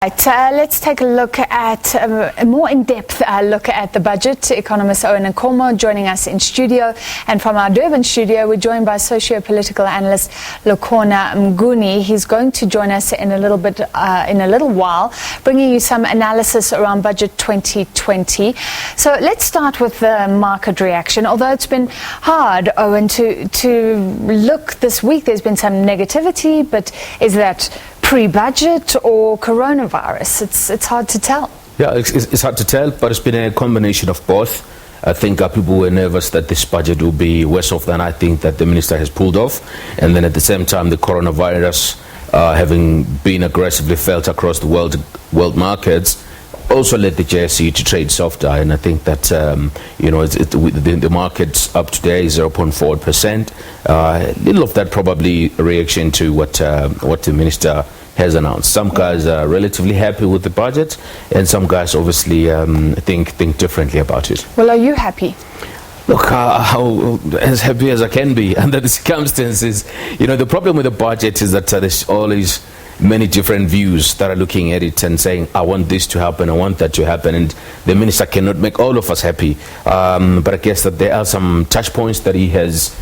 Right, let's take a look at a more in-depth look at the budget. Economist Owen Nkomo joining us in studio, and from our Durban studio we're joined by socio-political analyst Lukhona Mnguni. He's going to join us in a little while, bringing you some analysis around budget 2020. So let's start with the market reaction. Although it's been hard, Owen, to look this week, there's been some negativity, but is that pre-budget or coronavirus? It's hard to tell. Yeah, it's hard to tell, but it's been a combination of both. I think people were nervous that this budget will be worse off than I think that the minister has pulled off. And then at the same time, the coronavirus having been aggressively felt across the world markets also led the JSE to trade softer. And I think that, the market's up today 0.4%. Little of that probably a reaction to what the minister has announced. Some guys are relatively happy with the budget, and some guys obviously think differently about it. Well, are you happy? Look, as happy as I can be under the circumstances. The problem with the budget is that there's always many different views that are looking at it and saying, I want this to happen, I want that to happen, and the minister cannot make all of us happy. But I guess that there are some touch points that he has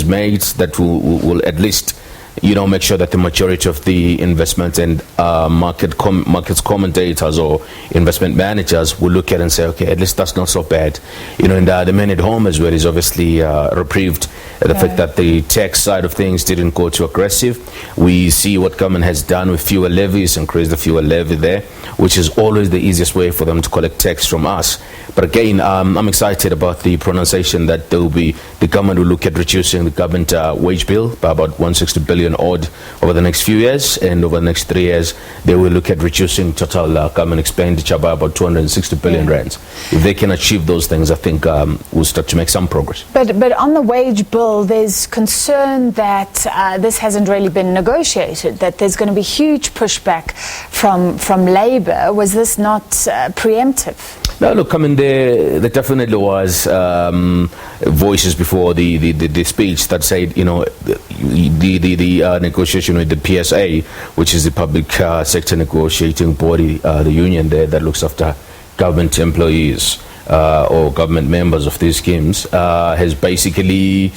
made that will at least make sure that the majority of the investment and markets commentators or investment managers will look at and say, okay, at least that's not so bad. And the man at home as well is obviously reprieved. The fact that the tax side of things didn't go too aggressive. We see what government has done with fuel levies, increased the fuel levy there, which is always the easiest way for them to collect tax from us. But again, I'm excited about the pronunciation that the government will look at reducing the government wage bill by about 160 billion odd over the next few years, and over the next 3 years they will look at reducing total government expenditure by about 260 billion rands. If they can achieve those things, I think we'll start to make some progress. But on the wage bill, there's concern that this hasn't really been negotiated, that there's going to be huge pushback from Labour. Was this not preemptive? No, look, there definitely was voices before the speech that said, the negotiation with the PSA, which is the public sector negotiating body, the union there that looks after government employees or government members of these schemes, has basically,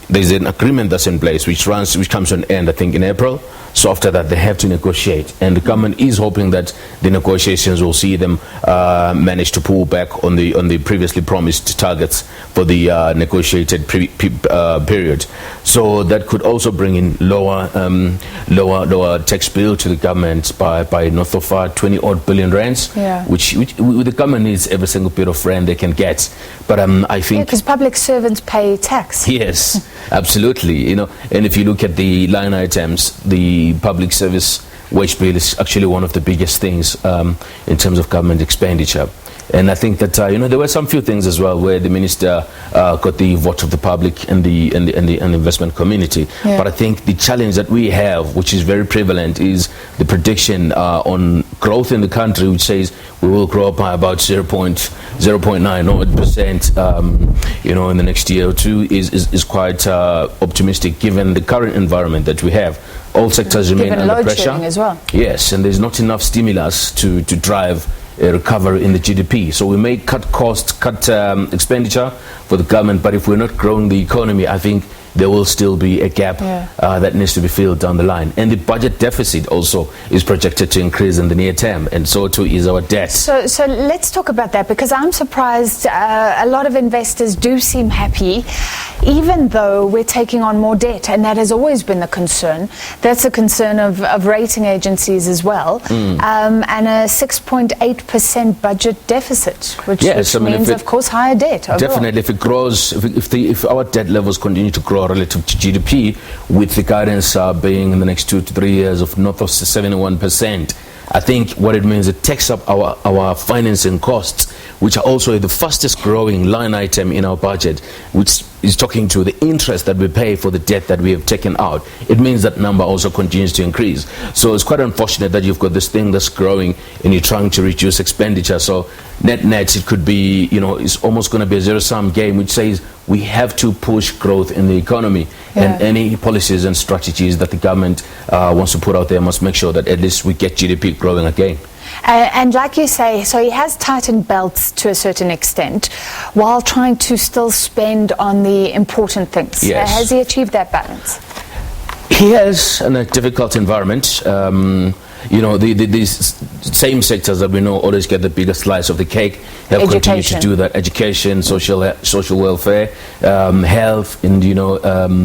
there's an agreement that's in place which comes to an end, I think, in April. So after that, they have to negotiate, and the government is hoping that the negotiations will see them manage to pull back on the previously promised targets for the negotiated period. So that could also bring in lower tax bill to the government by north of 20 odd billion rands, which the government needs every single bit of rand they can get. But I think because public servants pay tax. Yes, absolutely. And if you look at the line items, the public service wage bill is actually one of the biggest things in terms of government expenditure. And I think that there were some few things as well where the minister got the vote of the public and the investment community. But I think the challenge that we have, which is very prevalent, is the prediction on growth in the country, which says we will grow by about 0.9% in the next year or two, is quite optimistic given the current environment that we have. All sectors remain under pressure as well. Yes, and there's not enough stimulus to drive a recovery in the GDP. So we may cut costs, cut expenditure for the government, but if we're not growing the economy, I think there will still be a gap that needs to be filled down the line. And the budget deficit also is projected to increase in the near term, and so too is our debt. So let's talk about that, because I'm surprised a lot of investors do seem happy, even though we're taking on more debt, and that has always been the concern. That's a concern of rating agencies as well, and a 6.8% budget deficit, which means, of course, higher debt overall. Definitely, if it grows, if our debt levels continue to grow relative to GDP, with the guidance being in the next 2 to 3 years of north of 71%, I think what it means, it takes up our financing costs, which are also the fastest growing line item in our budget, which is talking to the interest that we pay for the debt that we have taken out, it means that number also continues to increase. So it's quite unfortunate that you've got this thing that's growing and you're trying to reduce expenditure. So net, it could be, it's almost going to be a zero-sum game, which says we have to push growth in the economy. And any policies and strategies that the government wants to put out there must make sure that at least we get GDP growing again. And like you say, so he has tightened belts to a certain extent while trying to still spend on the important things. Yes. Has he achieved that balance? He has, in a difficult environment. These same sectors that we know always get the biggest slice of the cake have continued to do that. Education, social welfare, health, and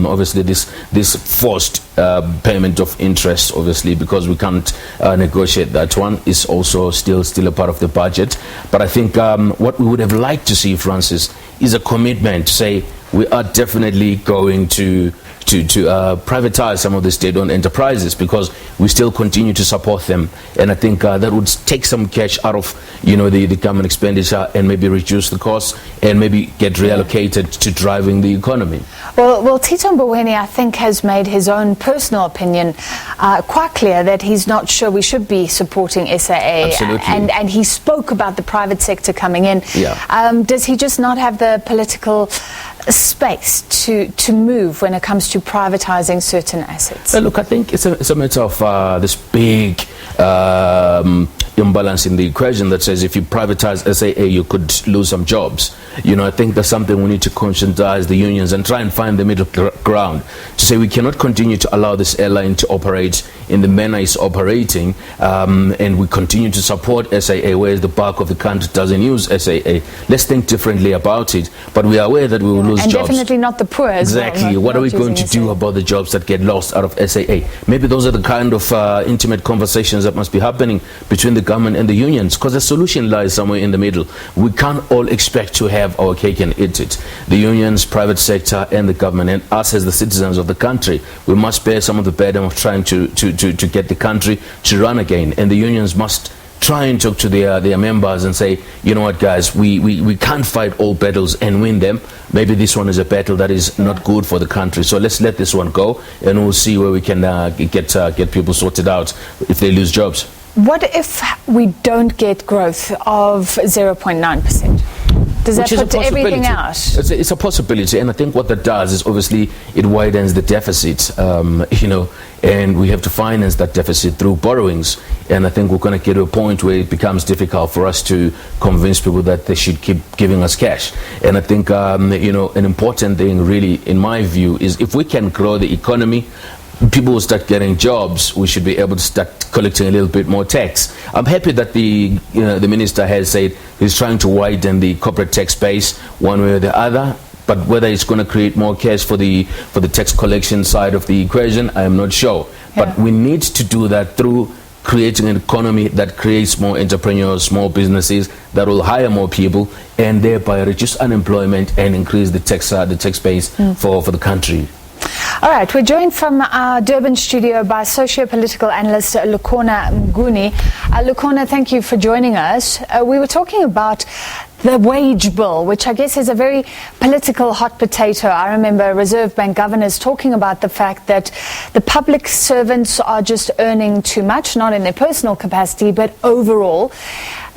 obviously this forced payment of interest, obviously, because we can't negotiate that one, is also still a part of the budget. But I think what we would have liked to see, Francis, is a commitment to say we are definitely going to privatize some of the state-owned enterprises, because we still continue to support them, and I think that would take some cash out of the government expenditure and maybe reduce the costs and maybe get reallocated to driving the economy. Well, Tito Mboweni, I think, has made his own personal opinion quite clear that he's not sure we should be supporting SAA. Absolutely. And he spoke about the private sector coming in. Yeah. Does he just not have the political space to move when it comes to privatizing certain assets? Look, I think it's a matter of this big imbalance in the equation that says if you privatize SAA, you could lose some jobs. I think that's something we need to conscientize the unions and try and find the middle ground to say we cannot continue to allow this airline to operate in the manner it's operating, and we continue to support SAA, whereas the bulk of the country doesn't use SAA. Let's think differently about it, but we are aware that we will lose jobs. And definitely not the poor as exactly. well. What are we going to do about the jobs that get lost out of SAA? Maybe those are the kind of intimate conversations that must be happening between the government and the unions, because the solution lies somewhere in the middle. We can't all expect to have our cake and eat it. The unions, private sector, and the government, and us as the citizens of the country, we must bear some of the burden of trying to get the country to run again. And the unions must try and talk to their members and say, you know what, guys, we can't fight all battles and win them. Maybe this one is a battle that is not good for the country. So let's let this one go, and we'll see where we can get people sorted out if they lose jobs. What if we don't get growth of 0.9%? Does that put everything out? It's a possibility, and I think what that does is obviously it widens the deficit, and we have to finance that deficit through borrowings. And I think we're going to get to a point where it becomes difficult for us to convince people that they should keep giving us cash. And I think, an important thing really, in my view, is if we can grow the economy, people will start getting jobs, we should be able to start collecting a little bit more tax. I'm happy that the minister has said he's trying to widen the corporate tax base one way or the other, but whether it's going to create more cash for the tax collection side of the equation, I am not sure. Yeah. But we need to do that through creating an economy that creates more entrepreneurs, small businesses that will hire more people, and thereby reduce unemployment and increase the tax base for the country. All right, we're joined from our Durban studio by socio-political analyst Lukhona Mnguni. Lukhona, thank you for joining us. We were talking about the wage bill, which I guess is a very political hot potato. I remember Reserve Bank governors talking about the fact that the public servants are just earning too much, not in their personal capacity, but overall.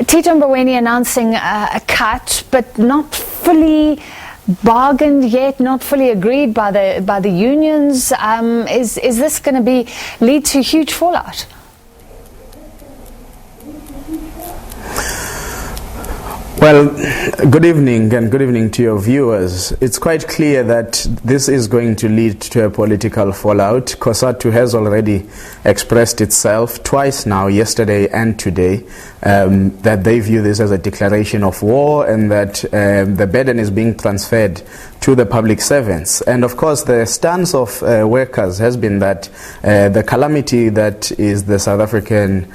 Tito Mboweni announcing a cut, but not fully bargained yet, not fully agreed by the unions. Is this going to lead to huge fallout? Well, good evening, and good evening to your viewers. It's quite clear that this is going to lead to a political fallout. COSATU has already expressed itself twice now, yesterday and today, that they view this as a declaration of war, and that the burden is being transferred to the public servants. And of course, the stance of workers has been that the calamity that is the South African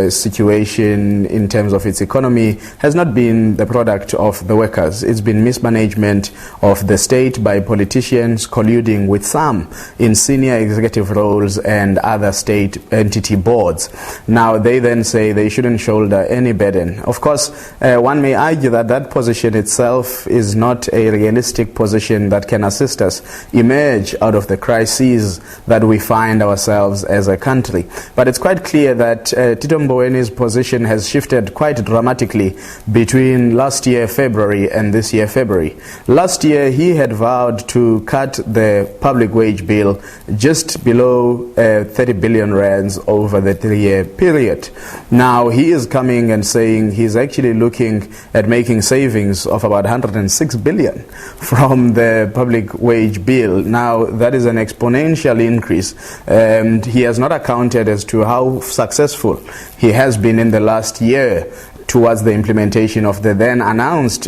situation in terms of its economy has not been the product of the workers. It's been mismanagement of the state by politicians colluding with some in senior executive roles and other state entity boards. Now, they then say they shouldn't shoulder any burden. Of course, one may argue that that position itself is not a realistic position that can assist us emerge out of the crises that we find ourselves as a country. But it's quite clear that Tito Mboweni's position has shifted quite dramatically between last year February and this year February. Last year he had vowed to cut the public wage bill just below 30 billion rands over the 3-year period. Now he is coming and saying he's actually looking at making savings of about 106 billion from the public wage bill. Now that is an exponential increase, and he has not accounted as to how successful he has been in the last year towards the implementation of the then announced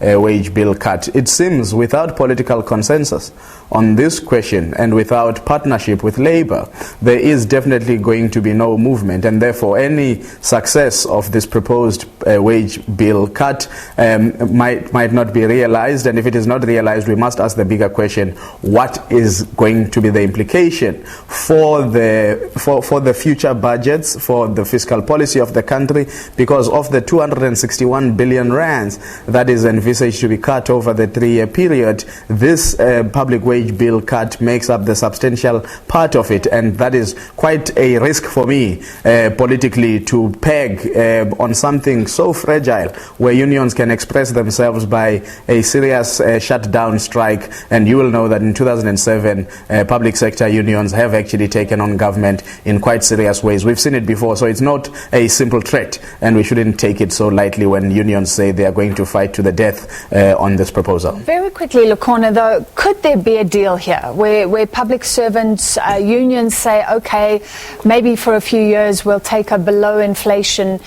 wage bill cut. It seems without political consensus on this question and without partnership with Labour, there is definitely going to be no movement, and therefore any success of this proposed wage bill cut might not be realized. And if it is not realized, we must ask the bigger question: what is going to be the implication for the future budgets, for the fiscal policy of the country? Because of the 261 billion rands that is envisaged to be cut over the 3-year period, this public wage bill cut makes up the substantial part of it, and that is quite a risk for me politically to peg on something so fragile, where unions can express themselves by a serious shutdown strike. And you will know that in 2007 public sector unions have actually taken on government in quite serious ways. We've seen it before, so it's not a simple threat, and we shouldn't take it so lightly when unions say they are going to fight to the death on this proposal. Very quickly, Lukhona, though, could there be a deal here where public servants, unions say, okay, maybe for a few years we'll take a below inflation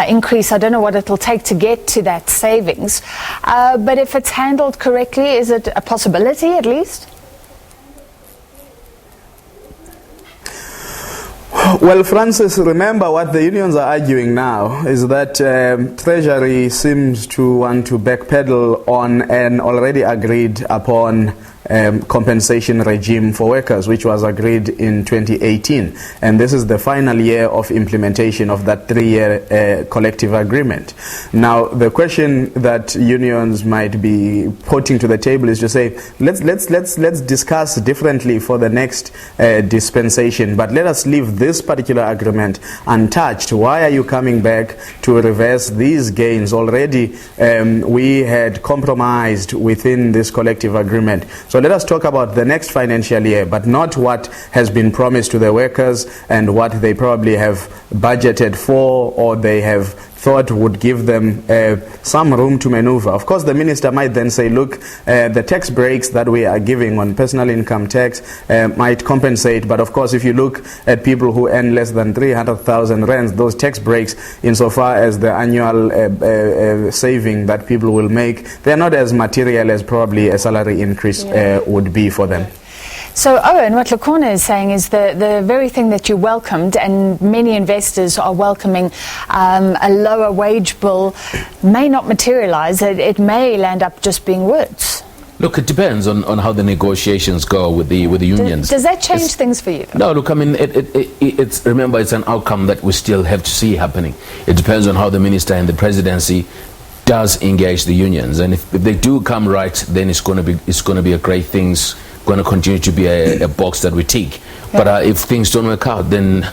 increase. I don't know what it'll take to get to that savings. But if it's handled correctly, is it a possibility at least? Well, Francis, remember what the unions are arguing now is that Treasury seems to want to backpedal on an already agreed upon compensation regime for workers, which was agreed in 2018. And this is the final year of implementation of that 3-year collective agreement. Now, the question that unions might be putting to the table is to say, let's discuss differently for the next dispensation, but let us leave this particular agreement untouched. Why are you coming back to reverse these gains? Already we had compromised within this collective agreement. So let us talk about the next financial year, but not what has been promised to the workers and what they probably have budgeted for, or they have thought would give them some room to maneuver. Of course, the minister might then say, look, the tax breaks that we are giving on personal income tax might compensate. But of course, if you look at people who earn less than 300,000 rands, those tax breaks, insofar as the annual saving that people will make, they're not as material as probably a salary increase would be for them. So, Owen, what Lukhona is saying is the very thing that you welcomed, and many investors are welcoming, a lower wage bill, may not materialize. It may land up just being words. Look, it depends on how the negotiations go with the unions. Does that change things for you? No, look, I mean, it's remember, it's an outcome that we still have to see happening. It depends on how the minister and the presidency does engage the unions, and if they do come right, then it's going to be a great things. Going to continue to be a box that we tick. But if things don't work out, then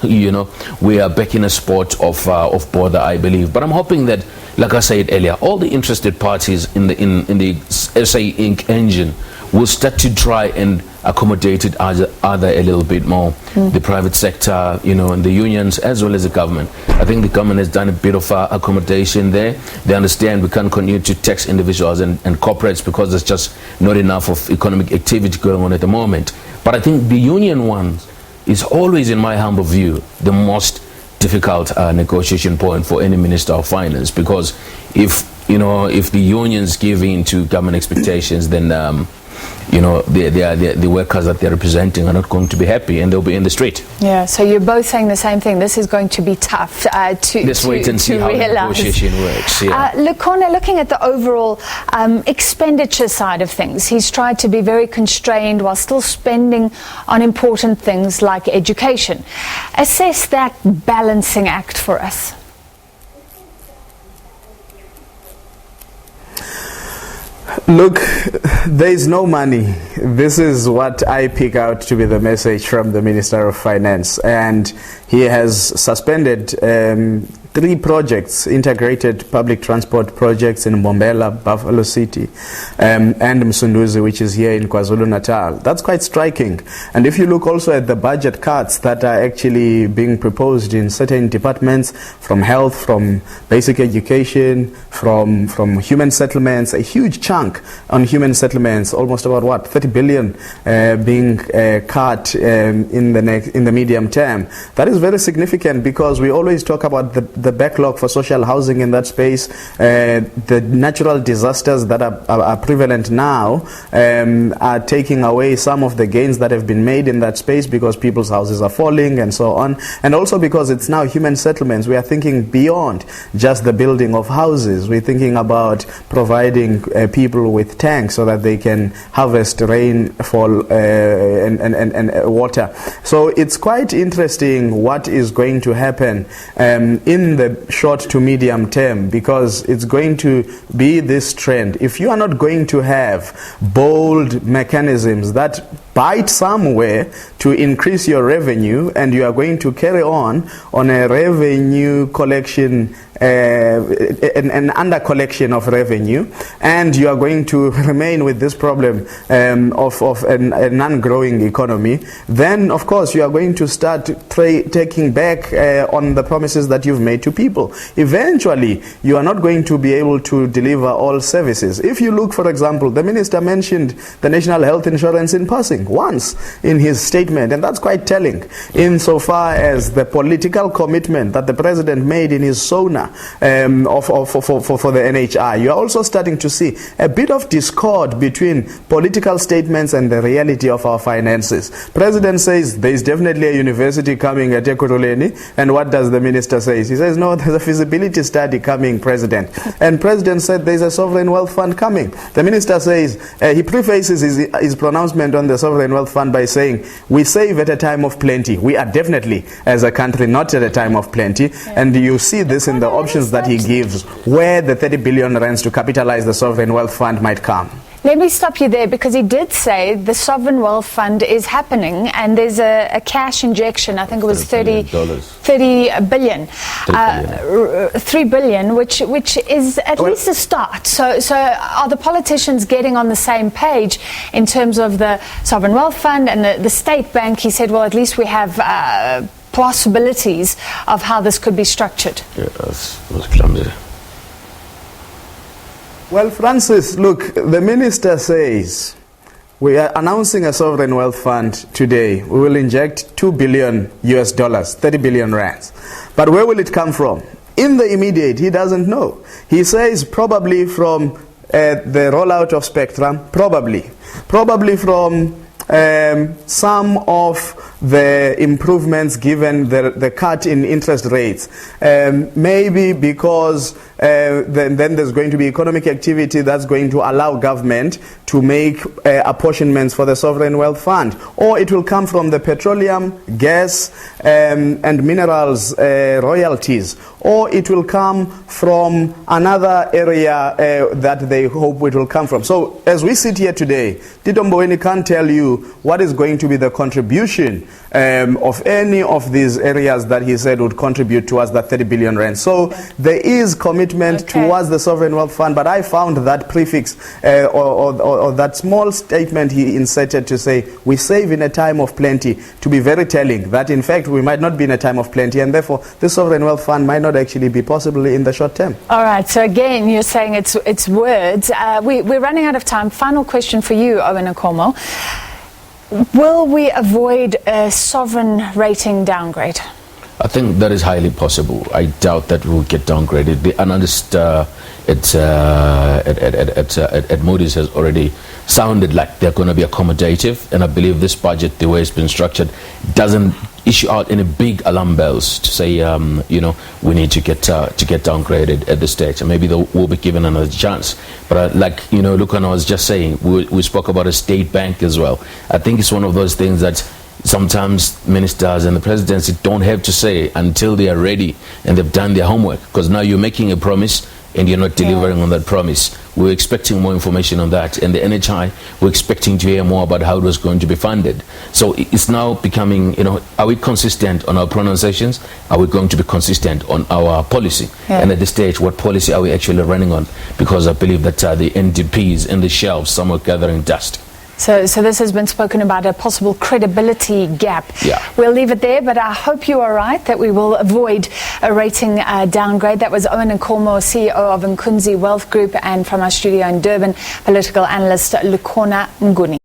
we are back in a spot of bother, I believe. But I'm hoping that, like I said earlier, all the interested parties in the SA Inc. engine will start to try and accommodate it other a little bit more. The private sector, and the unions, as well as the government. I think the government has done a bit of accommodation there. They understand we can't continue to tax individuals and corporates because there's just not enough of economic activity going on at the moment. But I think the union one is always, in my humble view, the most difficult negotiation point for any minister of finance, because if the unions give in to government expectations, then the workers that they're representing are not going to be happy, and they'll be in the street. Yeah, so you're both saying the same thing. This is going to be tough Let's wait and see how the negotiation works. Yeah. Lukhona, looking at the overall expenditure side of things, he's tried to be very constrained while still spending on important things like education. Assess that balancing act for us. Look, there is no money. This is what I pick out to be the message from the Minister of Finance. And he has suspended 3 projects, integrated public transport projects in Mbombela, Buffalo City, and Msunduzi, which is here in KwaZulu-Natal. That's quite striking. And if you look also at the budget cuts that are actually being proposed in certain departments, from health, from basic education, from human settlements, a huge chunk on human settlements, almost about 30 billion being cut in the medium term. That is very significant, because we always talk about the backlog for social housing in that space, the natural disasters that are prevalent now are taking away some of the gains that have been made in that space, because people's houses are falling and so on, and also because it's now human settlements. We are thinking beyond just the building of houses. We're thinking about providing people with tanks so that they can harvest rainfall and water. So it's quite interesting what is going to happen in the short to medium term, because it's going to be this trend. If you are not going to have bold mechanisms that bite somewhere to increase your revenue, and you are going to carry on a revenue collection, an under collection of revenue, and you are going to remain with this problem of a non-growing economy, then of course you are going to start taking back on the promises that you've made to people. Eventually you are not going to be able to deliver all services. If you look, for example, the minister mentioned the national health insurance in passing once in his statement, and that's quite telling insofar as the political commitment that the president made in his SONA for the NHI. You are also starting to see a bit of discord between political statements and the reality of our finances. President says there is definitely a university coming at Ekurhuleni, and what does the minister say? He says, no, there's a feasibility study coming, President. And President said there's a sovereign wealth fund coming. The minister says, he prefaces his pronouncement on the sovereign wealth fund by saying, we save at a time of plenty. We are definitely, as a country, not at a time of plenty. Yeah. And you see this in the options that he gives, where the 30 billion rands to capitalize the sovereign wealth fund might come. Let me stop you there, because he did say the sovereign wealth fund is happening, and there's a cash injection. I think it was $30 billion, $3 billion, which is at least a start. So are the politicians getting on the same page in terms of the sovereign wealth fund and the state bank? He said, well, at least we have possibilities of how this could be structured. Yeah, that's clumsy. Well, Francis, look, the minister says we are announcing a sovereign wealth fund today. We will inject $2 billion US, 30 billion rands. But where will it come from? In the immediate, he doesn't know. He says probably from the rollout of spectrum, probably from some of the improvements given the cut in interest rates, maybe because then there's going to be economic activity that's going to allow government to make apportionments for the sovereign wealth fund, or it will come from the petroleum, gas, and minerals royalties, or it will come from another area that they hope it will come from. So as we sit here today, Tito Mboweni can't tell you what is going to be the contribution of any of these areas that he said would contribute towards that 30 billion rand. So there is commitment towards the sovereign wealth fund, but I found that prefix or that small statement he inserted to say we save in a time of plenty to be very telling, that in fact we might not be in a time of plenty, and therefore the sovereign wealth fund might not actually be possible in the short term. All right, so again you're saying it's words. We're running out of time. Final question for you, Owen Nkomo. Will we avoid a sovereign rating downgrade? I think that is highly possible. I doubt that we'll get downgraded. The analyst at Moody's has already sounded like they're going to be accommodative, and I believe this budget, the way it's been structured, doesn't issue out any big alarm bells to say, we need to get downgraded at this stage, and maybe we'll be given another chance. But like Lukhona was just saying, we spoke about a state bank as well. I think it's one of those things that sometimes ministers and the presidency don't have to say until they are ready and they've done their homework, because now you're making a promise and you're not delivering on that promise. We're expecting more information on that, and the NHI, we're expecting to hear more about how it was going to be funded. So it's now becoming, are we consistent on our pronunciations? Are we going to be consistent on our policy? Yeah. And at this stage, what policy are we actually running on? Because I believe that the NDPs in the shelves, some are gathering dust. So this has been spoken about, a possible credibility gap. Yeah. We'll leave it there, but I hope you are right that we will avoid a rating downgrade. That was Owen Nkomo, CEO of Mnguni Wealth Group, and from our studio in Durban, political analyst Lukhona Mnguni.